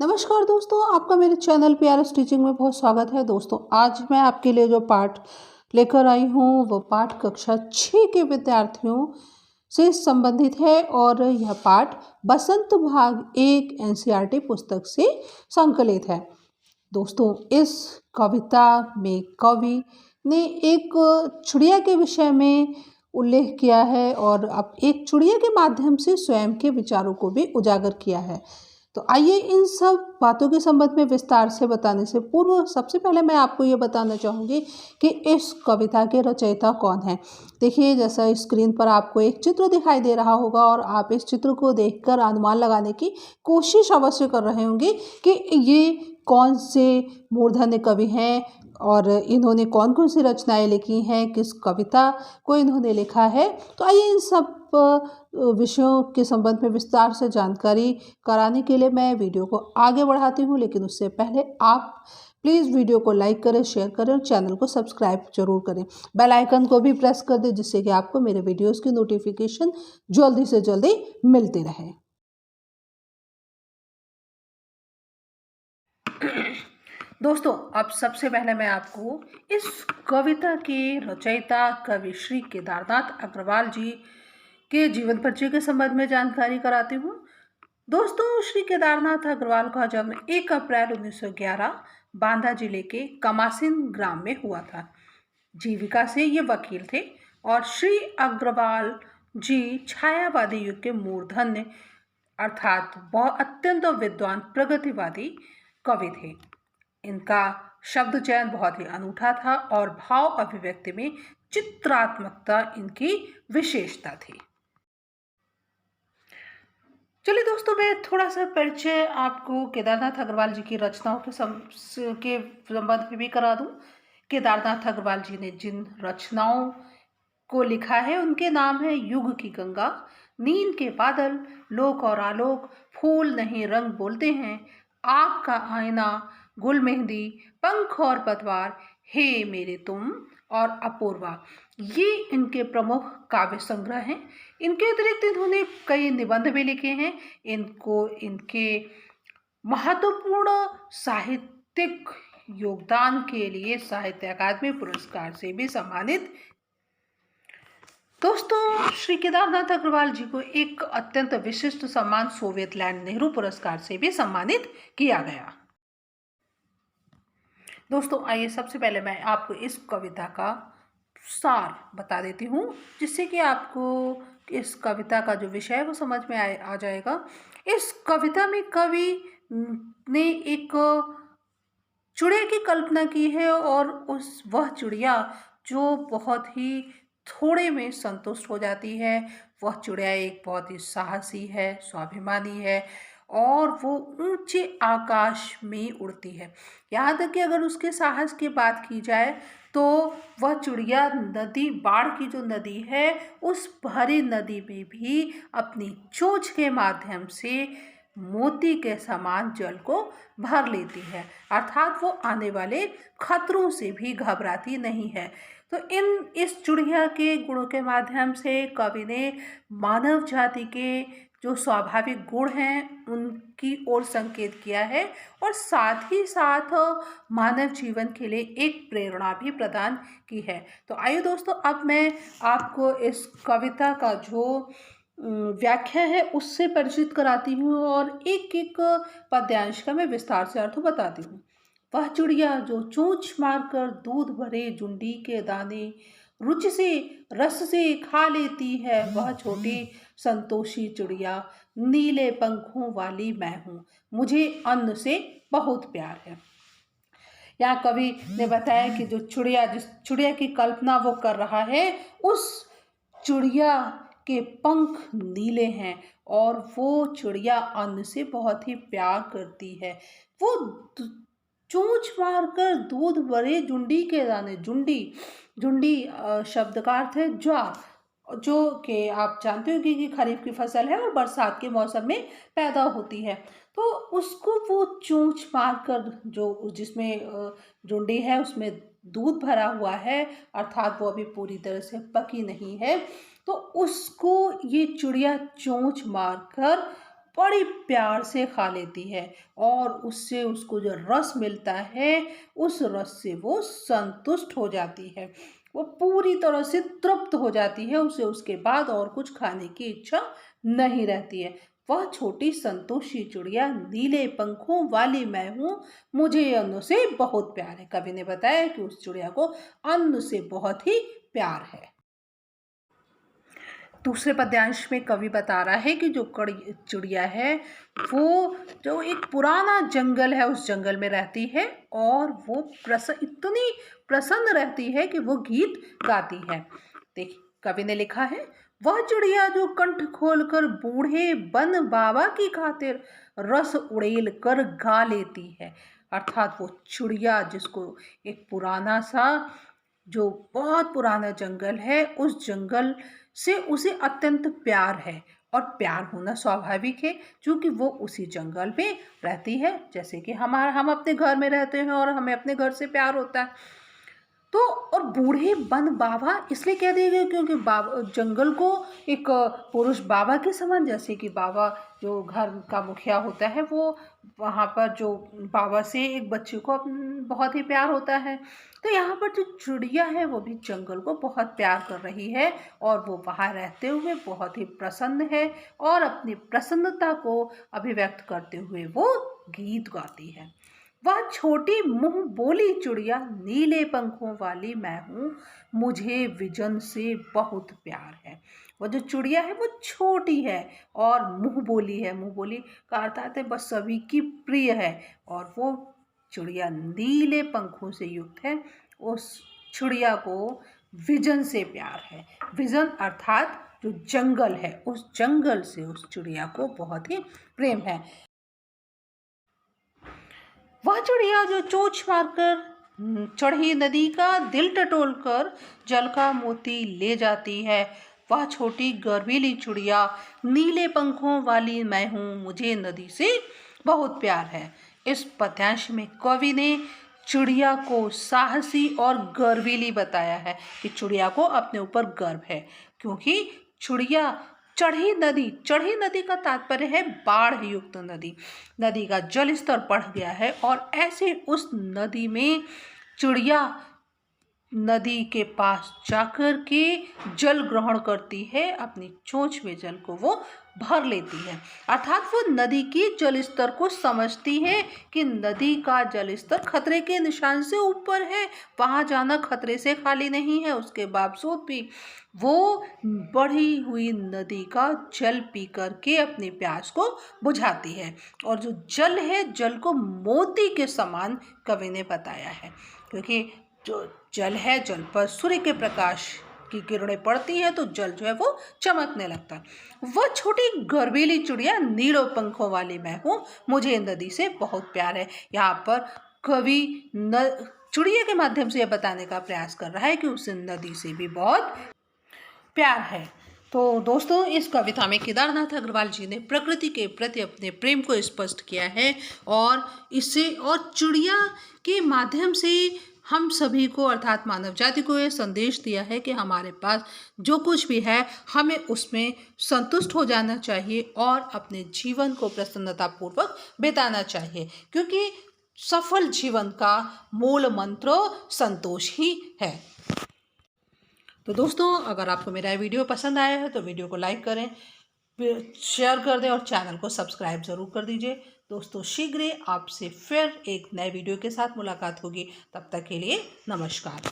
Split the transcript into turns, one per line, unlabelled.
नमस्कार दोस्तों, आपका मेरे चैनल पीआरएस टीचिंग में बहुत स्वागत है। दोस्तों, आज मैं आपके लिए जो पाठ लेकर आई हूँ वो पाठ कक्षा 6 के विद्यार्थियों से संबंधित है और यह पाठ बसंत भाग 1 एनसीईआरटी पुस्तक से संकलित है। दोस्तों, इस कविता में कवि ने एक चिड़िया के विषय में उल्लेख किया है और अब एक चिड़िया के माध्यम से स्वयं के विचारों को भी उजागर किया है। तो आइए इन सब बातों के संबंध में विस्तार से बताने से पूर्व सबसे पहले मैं आपको ये बताना चाहूँगी कि इस कविता के रचयिता कौन है। देखिए, जैसा स्क्रीन पर आपको एक चित्र दिखाई दे रहा होगा और आप इस चित्र को देखकर अनुमान लगाने की कोशिश अवश्य कर रहे होंगे कि ये कौन से मूर्धन्य कवि हैं और इन्होंने कौन कौन सी रचनाएं लिखी हैं, किस कविता को इन्होंने लिखा है। तो आइए इन सब विषयों के संबंध में विस्तार से जानकारी कराने के लिए मैं वीडियो को आगे बढ़ाती हूँ, लेकिन उससे पहले आप प्लीज़ वीडियो को लाइक करें, शेयर करें और चैनल को सब्सक्राइब जरूर करें। बेल आइकन को भी प्रेस कर दें जिससे कि आपको मेरे वीडियोस की नोटिफिकेशन जल्दी से जल्दी मिलती रहे। दोस्तों, अब सबसे पहले मैं आपको इस कविता के रचयिता कवि श्री केदारनाथ अग्रवाल जी के जीवन परिचय के संबंध में जानकारी कराती हूँ। दोस्तों, श्री केदारनाथ अग्रवाल का जन्म 1 अप्रैल 1911 बांदा जिले के कमासिन ग्राम में हुआ था। जीविका से ये वकील थे और श्री अग्रवाल जी छायावादी युग के मूर्धन्य अर्थात बहुत अत्यंत विद्वान प्रगतिवादी कवि थे। इनका शब्द चयन बहुत ही अनूठा था और भाव अभिव्यक्ति में चित्रात्मकता इनकी विशेषता थी। चलिए दोस्तों, मैं थोड़ा सा परिचय आपको केदारनाथ अग्रवाल जी की रचनाओं के संबंध में भी करा दूं। केदारनाथ अग्रवाल जी ने जिन रचनाओं को लिखा है उनके नाम है युग की गंगा, नींद के बादल, लोक और आलोक, फूल नहीं रंग बोलते हैं, आग का आईना, गुल मेहंदी, पंख और पतवार, हे मेरे तुम और अपूर्वा। ये इनके प्रमुख काव्य संग्रह हैं। इनके अतिरिक्त इन्होंने कई निबंध भी लिखे हैं। इनको इनके महत्वपूर्ण साहित्यिक योगदान के लिए साहित्य अकादमी पुरस्कार से भी सम्मानित। दोस्तों, श्री केदारनाथ अग्रवाल जी को एक अत्यंत विशिष्ट सम्मान सोवियत लैंड नेहरू पुरस्कार से भी सम्मानित किया गया। दोस्तों, आइए सबसे पहले मैं आपको इस कविता का सार बता देती हूँ जिससे कि आपको इस कविता का जो विषय है वो समझ में आ जाएगा। इस कविता में कवि ने एक चिड़िया की कल्पना की है और वह चिड़िया जो बहुत ही थोड़े में संतुष्ट हो जाती है। वह चिड़िया एक बहुत ही साहसी है, स्वाभिमानी है और वो ऊंचे आकाश में उड़ती है। यहाँ तक कि अगर उसके साहस की बात की जाए तो वह चिड़िया नदी, बाढ़ की जो नदी है, उस भरी नदी में भी अपनी चोंच के माध्यम से मोती के समान जल को भर लेती है, अर्थात वो आने वाले खतरों से भी घबराती नहीं है। तो इस चिड़िया के गुणों के माध्यम से कवि ने मानव जाति के जो स्वाभाविक गुण हैं उनकी ओर संकेत किया है और साथ ही साथ मानव जीवन के लिए एक प्रेरणा भी प्रदान की है। तो आइए दोस्तों, अब मैं आपको इस कविता का जो व्याख्या है उससे परिचित कराती हूँ और एक एक पद्यांश का मैं विस्तार से अर्थ बताती हूँ। वह चिड़िया जो चोंच मारकर दूध भरे जुंडी के दाने रुचि से रस से खा लेती है, वह छोटी संतोषी चिड़िया, नीले पंखों वाली मैं हूँ, मुझे अन्न से बहुत प्यार है। यहाँ कवि ने बताया कि जिस चिड़िया की कल्पना वो कर रहा है, उस चिड़िया के पंख नीले हैं और वो चिड़िया अन्न से बहुत ही प्यार करती है। वो चोंच मारकर दूध भरे जुंडी के दाने, जुंडी शब्द का अर्थ है ज्वार, जो कि आप जानते हो कि खरीफ की फसल है और बरसात के मौसम में पैदा होती है। तो उसको वो चोंच मारकर, जो जिसमें जुंडी है उसमें दूध भरा हुआ है, अर्थात वो अभी पूरी तरह से पकी नहीं है, तो उसको ये चिड़िया चोंच मारकर बड़ी प्यार से खा लेती है और उससे उसको जो रस मिलता है उस रस से वो संतुष्ट हो जाती है, वो पूरी तरह से तृप्त हो जाती है, उसे उसके बाद और कुछ खाने की इच्छा नहीं रहती है। वह छोटी संतोषी चिड़िया नीले पंखों वाली मैं हूँ, मुझे अन्न से बहुत प्यार है। कवि ने बताया कि उस चिड़िया को अन्न से बहुत ही प्यार है। दूसरे पद्यांश में कवि बता रहा है कि जो कड़ी चिड़िया है वो जो एक पुराना जंगल है उस जंगल में रहती है और वो इतनी प्रसन्न रहती है कि वो गीत गाती है। देखिए कवि ने लिखा है, वह चिड़िया जो कंठ खोलकर बूढ़े बन बाबा की खातिर रस उड़ेल कर गा लेती है। अर्थात वो चिड़िया जिसको एक पुराना सा जो बहुत पुराना जंगल है उस जंगल से उसे अत्यंत प्यार है और प्यार होना स्वाभाविक है क्योंकि वो उसी जंगल में रहती है। जैसे कि हम अपने घर में रहते हैं और हमें अपने घर से प्यार होता है। तो और बूढ़े बन बाबा इसलिए कह दिए गए क्योंकि बाबा जंगल को एक पुरुष बाबा के समान, जैसे कि बाबा जो घर का मुखिया होता है वो वहाँ पर जो बाबा से एक बच्चे को बहुत ही प्यार होता है। तो यहाँ पर जो चिड़िया है वो भी जंगल को बहुत प्यार कर रही है और वो वहाँ रहते हुए बहुत ही प्रसन्न है और अपनी प्रसन्नता को अभिव्यक्त करते हुए वो गीत गाती है। वह छोटी मुंह बोली चिड़िया नीले पंखों वाली मैं हूँ, मुझे विजन से बहुत प्यार है। वह जो चिड़िया है वो छोटी है और मुंह बोली है। मुंह बोली का अर्थ है बस सभी की प्रिय है और वो चिड़िया नीले पंखों से युक्त है। उस चिड़िया को विजन से प्यार है। विजन अर्थात जो जंगल है उस जंगल से उस चिड़िया को बहुत ही प्रेम है। वह चिड़िया जो चोंच मारकर चढ़ी नदी का दिल टटोल कर जल का मोती ले जाती है। वह छोटी गर्वीली चिड़िया नीले पंखों वाली मैं हूँ, मुझे नदी से बहुत प्यार है। इस पद्यांश में कवि ने चिड़िया को साहसी और गर्वीली बताया है कि चिड़िया को अपने ऊपर गर्व है क्योंकि चिड़िया चढ़ी नदी का तात्पर्य है बाढ़ युक्त नदी। नदी का जल स्तर बढ़ गया है और ऐसे उस नदी में चिड़िया नदी के पास जाकर के जल ग्रहण करती है, अपनी चोंच में जल को वो भर लेती है। अर्थात वो नदी की जल स्तर को समझती है कि नदी का जल स्तर खतरे के निशान से ऊपर है, वहाँ जाना खतरे से खाली नहीं है। उसके बावजूद भी वो बढ़ी हुई नदी का जल पी करके अपनी प्यास को बुझाती है और जो जल है जल को मोती के समान कवि ने बताया है क्योंकि जो जल है जल पर सूर्य के प्रकाश की किरणें पड़ती हैं तो जल जो है वो चमकने लगता है। वह छोटी गर्वीली चिड़िया नीलों पंखों वाली मैं हूँ, मुझे नदी से बहुत प्यार है। यहाँ पर कवि चिड़िया के माध्यम से यह बताने का प्रयास कर रहा है कि उसे नदी से भी बहुत प्यार है। तो दोस्तों इस कविता में केदारनाथ अग्रवाल जी ने प्रकृति के प्रति अपने प्रेम को स्पष्ट किया है और इससे और चिड़िया के माध्यम से हम सभी को अर्थात मानव जाति को ये संदेश दिया है कि हमारे पास जो कुछ भी है हमें उसमें संतुष्ट हो जाना चाहिए और अपने जीवन को प्रसन्नतापूर्वक बिताना चाहिए क्योंकि सफल जीवन का मूल मंत्र संतोष ही है। तो दोस्तों अगर आपको मेरा वीडियो पसंद आया है तो वीडियो को लाइक करें, शेयर कर दें और चैनल को सब्सक्राइब ज़रूर कर दीजिए। दोस्तों शीघ्र आपसे फिर एक नए वीडियो के साथ मुलाकात होगी, तब तक के लिए नमस्कार।